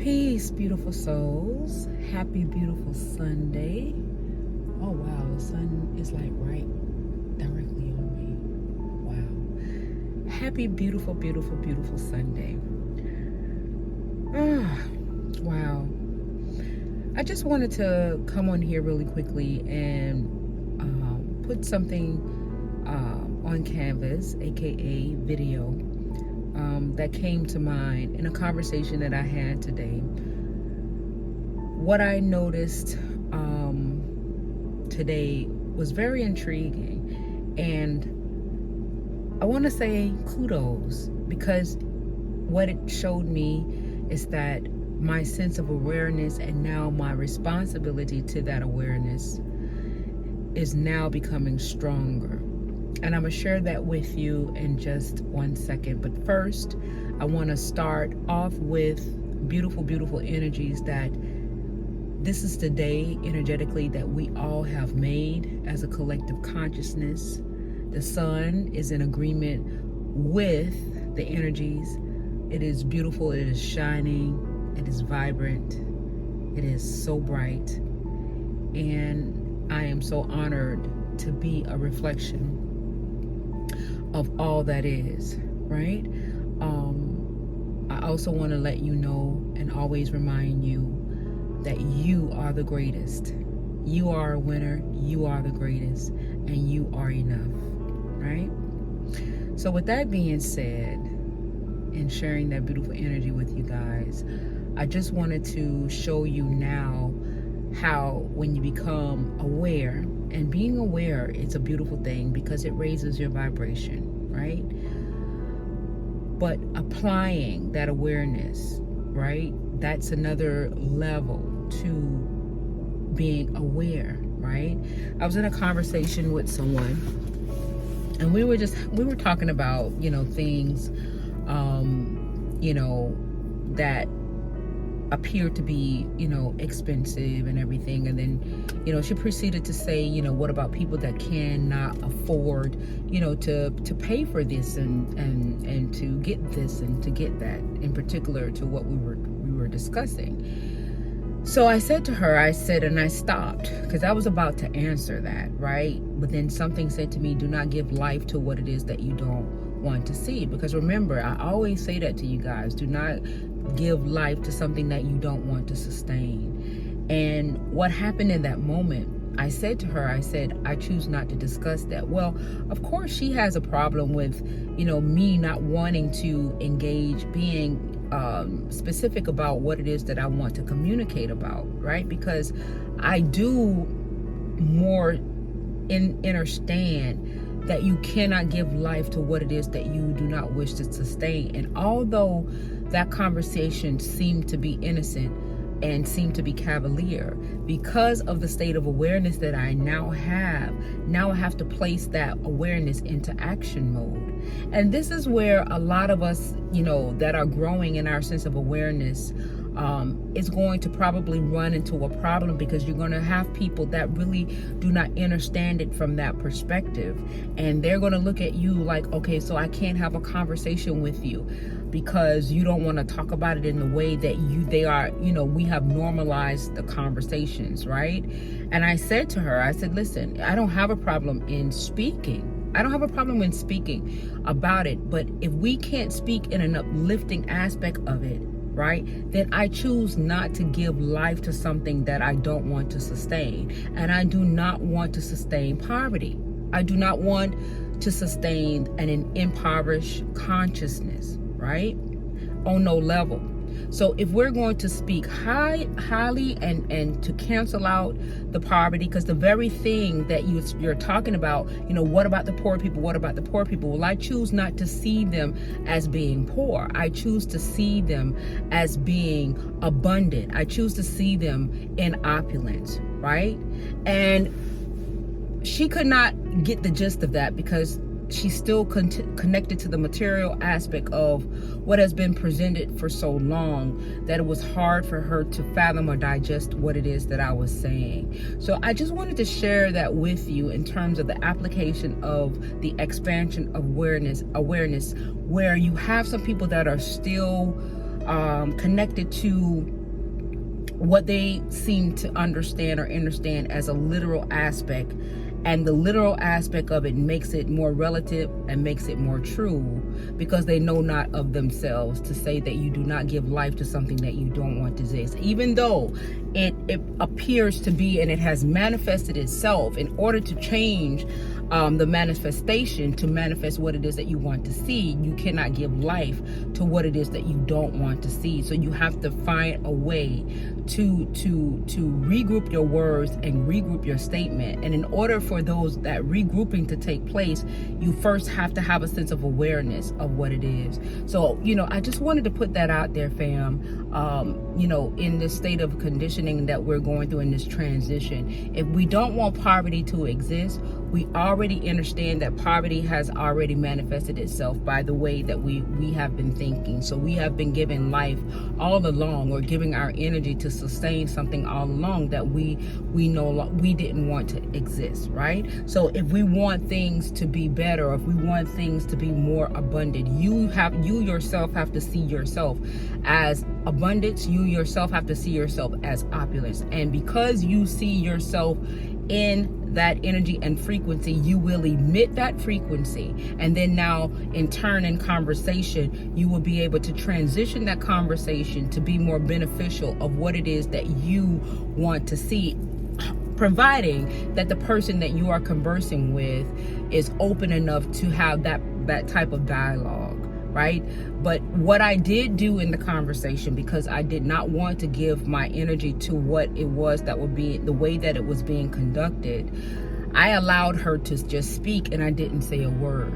Peace, beautiful souls. Happy, beautiful Sunday. Oh, wow. The sun is like right directly on me. Wow. Happy, beautiful, beautiful, beautiful Sunday. Wow. I just wanted to come on here really quickly and put something on canvas, aka video, that came to mind in a conversation that I had today. What I noticed today was very intriguing, and I want to say kudos, because what it showed me is that my sense of awareness and now my responsibility to that awareness is now becoming stronger. And I'm going to share that with you in just 1 second. But first, I want to start off with beautiful, beautiful energies that this is the day energetically that we all have made as a collective consciousness. The sun is in agreement with the energies. It is beautiful. It is shining. It is vibrant. It is so bright. And I am so honored to be a reflection of all that is, right? I also want to let you know and always remind you that you are the greatest. You are a winner, you are the greatest, and you are enough, right? So with that being said, and sharing that beautiful energy with you guys, I just wanted to show you now how when you become aware, and being aware is a beautiful thing because it raises your vibration, right? But applying that awareness, right? That's another level to being aware, right? I was in a conversation with someone, and we were talking about, things, that appear to be, expensive and everything. And then, she proceeded to say, what about people that cannot afford, to pay for this and to get this and to get that, in particular to what we were discussing. So I said to her, and I stopped because I was about to answer that, right? But then something said to me, do not give life to what it is that you don't want to see. Because remember, I always say that to you guys, do not give life to something that you don't want to sustain. And what happened in that moment, I said to her, I choose not to discuss that. Well, of course she has a problem with, me not wanting to engage, being specific about what it is that I want to communicate about, right? Because I do more understand that you cannot give life to what it is that you do not wish to sustain. And although that conversation seemed to be innocent and seemed to be cavalier, because of the state of awareness that I now I have to place that awareness into action mode. And this is where a lot of us, that are growing in our sense of awareness, is going to probably run into a problem, because you're going to have people that really do not understand it from that perspective. And they're going to look at you like, okay, so I can't have a conversation with you because you don't want to talk about it in the way that we have normalized the conversations, right? And I said to her, listen, I don't have a problem in speaking. I don't have a problem in speaking about it, but if we can't speak in an uplifting aspect of it, right, then I choose not to give life to something that I don't want to sustain. And I do not want to sustain poverty. I do not want to sustain an impoverished consciousness, right? On no level. So if we're going to speak highly and to cancel out the poverty, because the very thing that you're talking about, what about the poor people? What about the poor people? Well, I choose not to see them as being poor. I choose to see them as being abundant. I choose to see them in opulence, right? And she could not get the gist of that because she's still connected to the material aspect of what has been presented for so long that it was hard for her to fathom or digest what it is that I was saying. So I just wanted to share that with you in terms of the application of the expansion of awareness, where you have some people that are still connected to what they seem to understand as a literal aspect. And the literal aspect of it makes it more relative and makes it more true, because they know not of themselves to say that you do not give life to something that you don't want to exist. Even though it appears to be, and it has manifested itself, in order to change the manifestation to manifest what it is that you want to see, you cannot give life to what it is that you don't want to see. So you have to find a way to regroup your words and regroup your statement. And in order for that regrouping to take place, you first have to have a sense of awareness of what it is. So, I just wanted to put that out there, fam. In this state of conditioning that we're going through in this transition, if we don't want poverty to exist, we already understand that poverty has already manifested itself by the way that we have been thinking. So we have been given life all along, or giving our energy to sustain something all along that we didn't want to exist, right? So if we want things to be better, or if we want things to be more abundant, you yourself have to see yourself as abundance. You yourself have to see yourself as opulence. And because you see yourself in that energy and frequency, you will emit that frequency. And then now, in turn, in conversation, you will be able to transition that conversation to be more beneficial of what it is that you want to see, providing that the person that you are conversing with is open enough to have that type of dialogue, right? But what I did do in the conversation, because I did not want to give my energy to what it was that would be the way that it was being conducted, I allowed her to just speak, and I didn't say a word.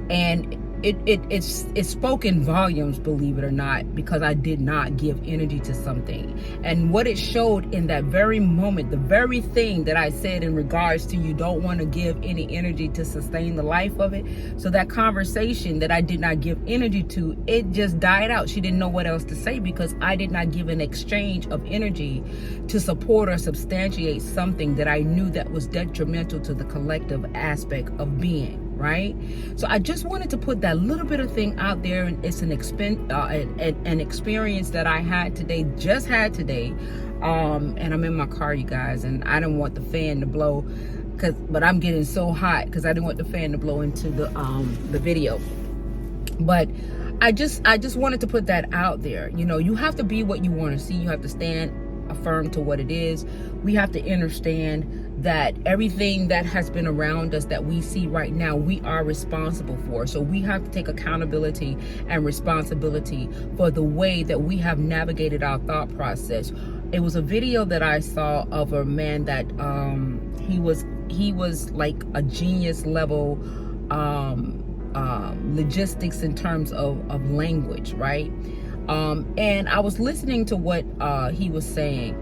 And it's spoken volumes, believe it or not, because I did not give energy to something. And what it showed in that very moment, the very thing that I said in regards to you don't want to give any energy to sustain the life of it. So that conversation that I did not give energy to, it just died out. She didn't know what else to say, because I did not give an exchange of energy to support or substantiate something that I knew that was detrimental to the collective aspect of being. Right? So I just wanted to put that little bit of thing out there, and it's an experience that I had today, and I'm in my car, you guys, and I didn't want the fan to blow, but I'm getting so hot because I didn't want the fan to blow into the video. But I just wanted to put that out there. You have to be what you want to see. You have to stand affirm to what it is. We have to understand that everything that has been around us that we see right now, we are responsible for. So we have to take accountability and responsibility for the way that we have navigated our thought process. It was a video that I saw of a man that he was like a genius level logistics in terms of language, right? And I was listening to what he was saying.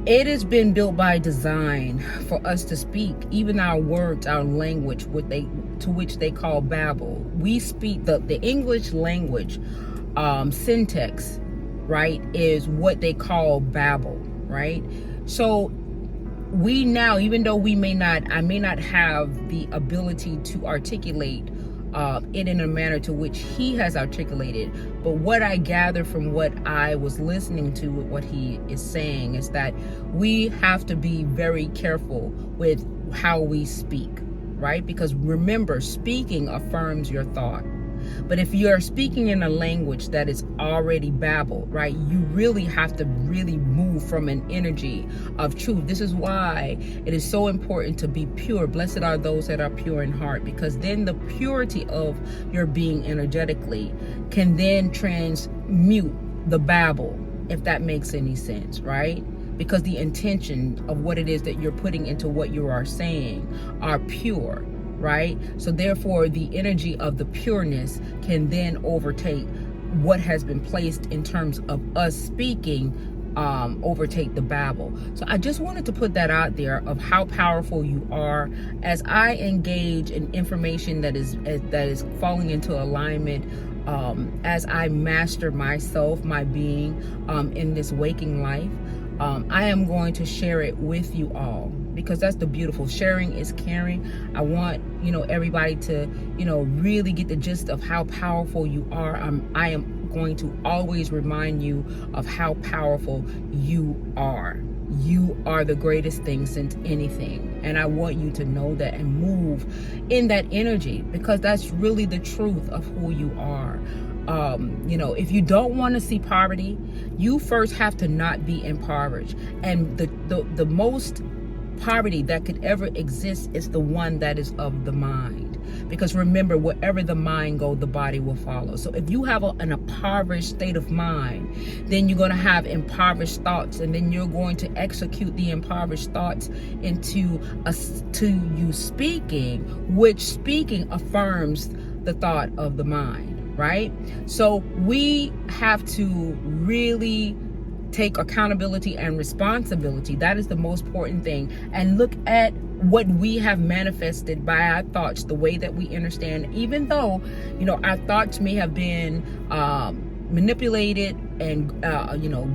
It has been built by design for us to speak, even our words, our language, to which they call Babel. We speak the English language syntax, right, is what they call Babel, right? So we now, even though I may not have the ability to articulate it in a manner to which he has articulated, but what I gather from what I was listening to, what he is saying, is that we have to be very careful with how we speak, right? Because remember, speaking affirms your thought. But if you're speaking in a language that is already babbled, right, you really have to really move from an energy of truth. This is why it is so important to be pure. Blessed are those that are pure in heart, because then the purity of your being energetically can then transmute the babble, if that makes any sense, right? Because the intention of what it is that you're putting into what you are saying are pure. Right? So therefore, the energy of the pureness can then overtake what has been placed in terms of us speaking, overtake the babble. So I just wanted to put that out there of how powerful you are. As I engage in information that is falling into alignment, as I master myself, my being, in this waking life, I am going to share it with you all, because that's the beautiful. Sharing is caring. I want, everybody to, really get the gist of how powerful you are. I am going to always remind you of how powerful you are. You are the greatest thing since anything. And I want you to know that and move in that energy, because that's really the truth of who you are. If you don't want to see poverty, you first have to not be impoverished. And the most poverty that could ever exist is the one that is of the mind. Because remember, wherever the mind goes, the body will follow. So if you have an impoverished state of mind, then you're going to have impoverished thoughts, and then you're going to execute the impoverished thoughts into you speaking, which speaking affirms the thought of the mind, right? So we have to really take accountability and responsibility. That is the most important thing. And look at what we have manifested by our thoughts, the way that we understand, even though, our thoughts may have been manipulated and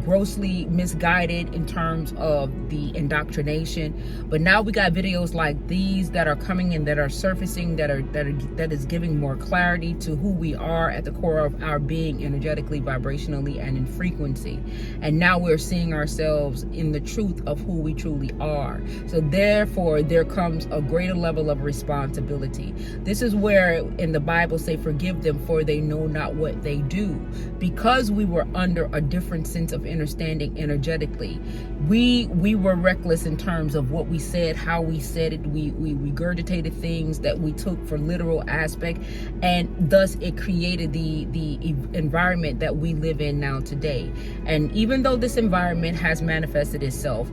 grossly misguided in terms of the indoctrination. But now we got videos like these that are coming in, that are surfacing, that is giving more clarity to who we are at the core of our being, energetically, vibrationally, and in frequency. And now we're seeing ourselves in the truth of who we truly are. So therefore there comes a greater level of responsibility. This is where in the Bible say, forgive them, for they know not what they do. Because we were under a different sense of understanding energetically, we were reckless in terms of what we said, how we said it. We regurgitated things that we took for literal aspect, and thus it created the environment that we live in now today. And even though this environment has manifested itself,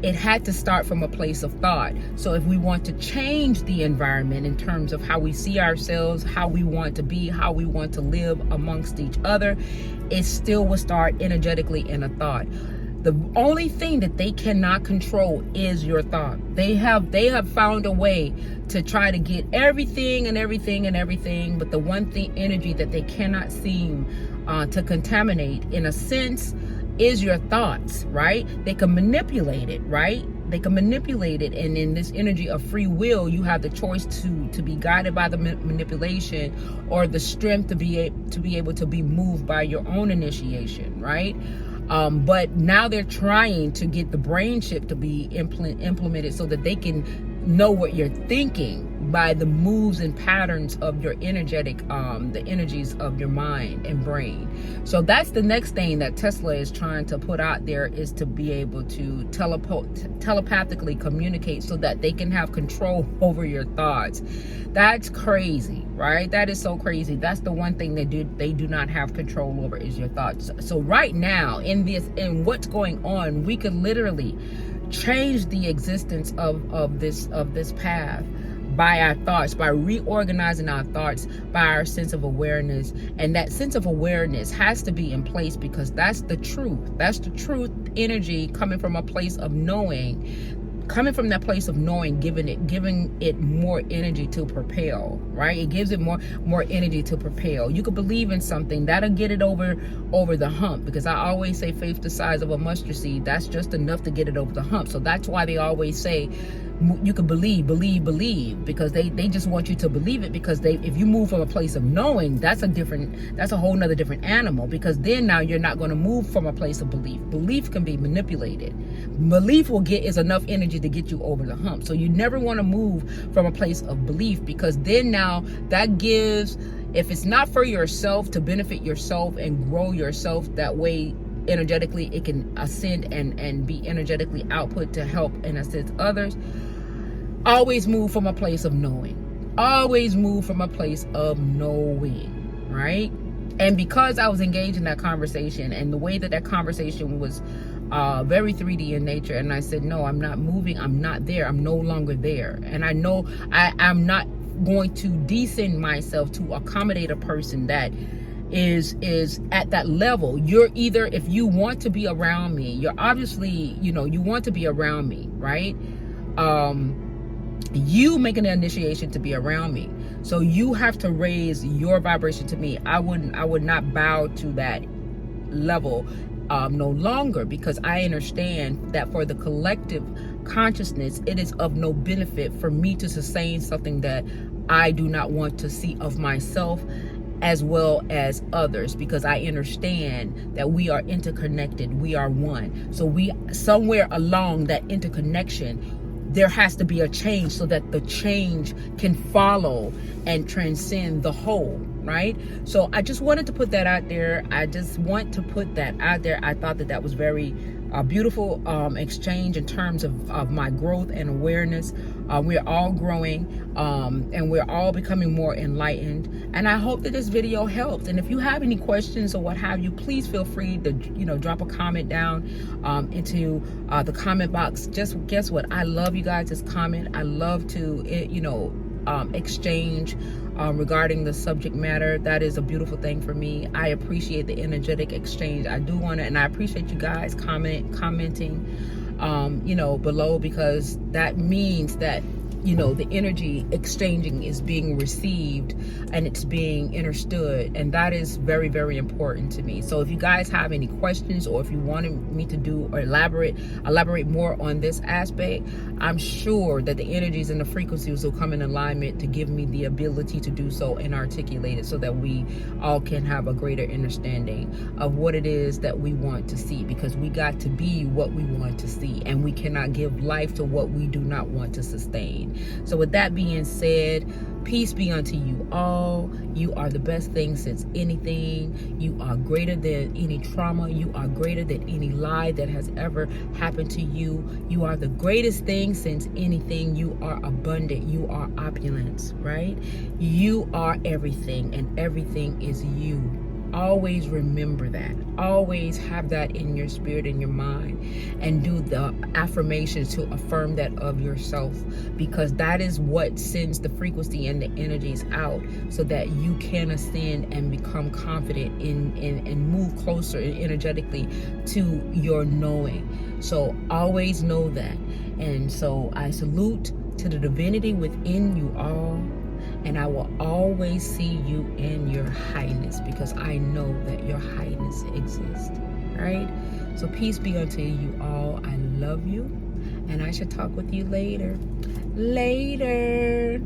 it had to start from a place of thought. So if we want to change the environment in terms of how we see ourselves, how we want to be, how we want to live amongst each other, it still will start energetically in a thought. The only thing that they cannot control is your thought. They have found a way to try to get everything, but the one thing, energy that they cannot seem to contaminate, in a sense, is your thoughts, right? They can manipulate it, right? They can manipulate it. And in this energy of free will, you have the choice to be guided by the manipulation, or the strength to be able to be moved by your own initiation, right? But now they're trying to get the brain chip to be implemented so that they can know what you're thinking by the moves and patterns of your energetic, the energies of your mind and brain. So that's the next thing that Tesla is trying to put out there, is to be able to telepathically communicate so that they can have control over your thoughts. That's crazy, right? That is so crazy. That's the one thing they do not have control over, is your thoughts. So right now in what's going on, we could literally change the existence of this path by our thoughts, by reorganizing our thoughts, by our sense of awareness. And that sense of awareness has to be in place, because that's the truth. That's the truth energy coming from a place of knowing. Coming from that place of knowing, giving it more energy to propel, right? It gives it more energy to propel. You could believe in something, that'll get it over the hump, because I always say faith the size of a mustard seed, that's just enough to get it over the hump. So that's why they always say you can believe, because they just want you to believe it, because if you move from a place of knowing, that's a whole nother different animal, because then now you're not going to move from a place of belief. Belief can be manipulated. Belief is enough energy to get you over the hump. So you never want to move from a place of belief, because then now that gives, if it's not for yourself, to benefit yourself and grow yourself that way energetically, it can ascend and be energetically output to help and assist others. Always move from a place of knowing. Always move from a place of knowing, right? And because I was engaged in that conversation, and the way that conversation was very 3D in nature, and I said, no, I'm not moving, I'm not there, I'm no longer there. And I know I'm not going to descend myself to accommodate a person that is at that level. You're either, if you want to be around me, you're obviously, you want to be around me, right? You make an initiation to be around me, so you have to raise your vibration to me. I would not bow to that level no longer, because I understand that for the collective consciousness, it is of no benefit for me to sustain something that I do not want to see of myself as well as others, because I understand that we are interconnected, we are one. So we, somewhere along that interconnection, there has to be a change so that the change can follow and transcend the whole, right? So I just wanted to put that out there. I just want to put that out there. I thought that that was very beautiful exchange in terms of my growth and awareness. We're all growing and we're all becoming more enlightened, and I hope that this video helps. And if you have any questions or what have you, please feel free to, you know, drop a comment down into the comment box. Just guess what, I love you guys' comment. I love to you know, exchange regarding the subject matter. That is a beautiful thing for me. I appreciate the energetic exchange. I do want to, and I appreciate you guys commenting you know, below, because that means that, you know, the energy exchanging is being received and it's being understood, and that is very, very important to me. So if you guys have any questions, or if you wanted me to do or elaborate more on this aspect, I'm sure that the energies and the frequencies will come in alignment to give me the ability to do so and articulate it, so that we all can have a greater understanding of what it is that we want to see, because we got to be what we want to see, and we cannot give life to what we do not want to sustain. So with that being said, peace be unto you all. You are the best thing since anything. You are greater than any trauma. You are greater than any lie that has ever happened to you. You are the greatest thing since anything. You are abundant. You are opulence, right? You are everything, and everything is you. Always remember that. Always have that in your spirit and your mind, and do the affirmations to affirm that of yourself, because that is what sends the frequency and the energies out, so that you can ascend and become confident and move closer energetically to your knowing. So always know that. And so I salute to the divinity within you all. And I will always see you in your highness, because I know that your highness exists, right? So peace be unto you all. I love you, and I shall talk with you later. Later.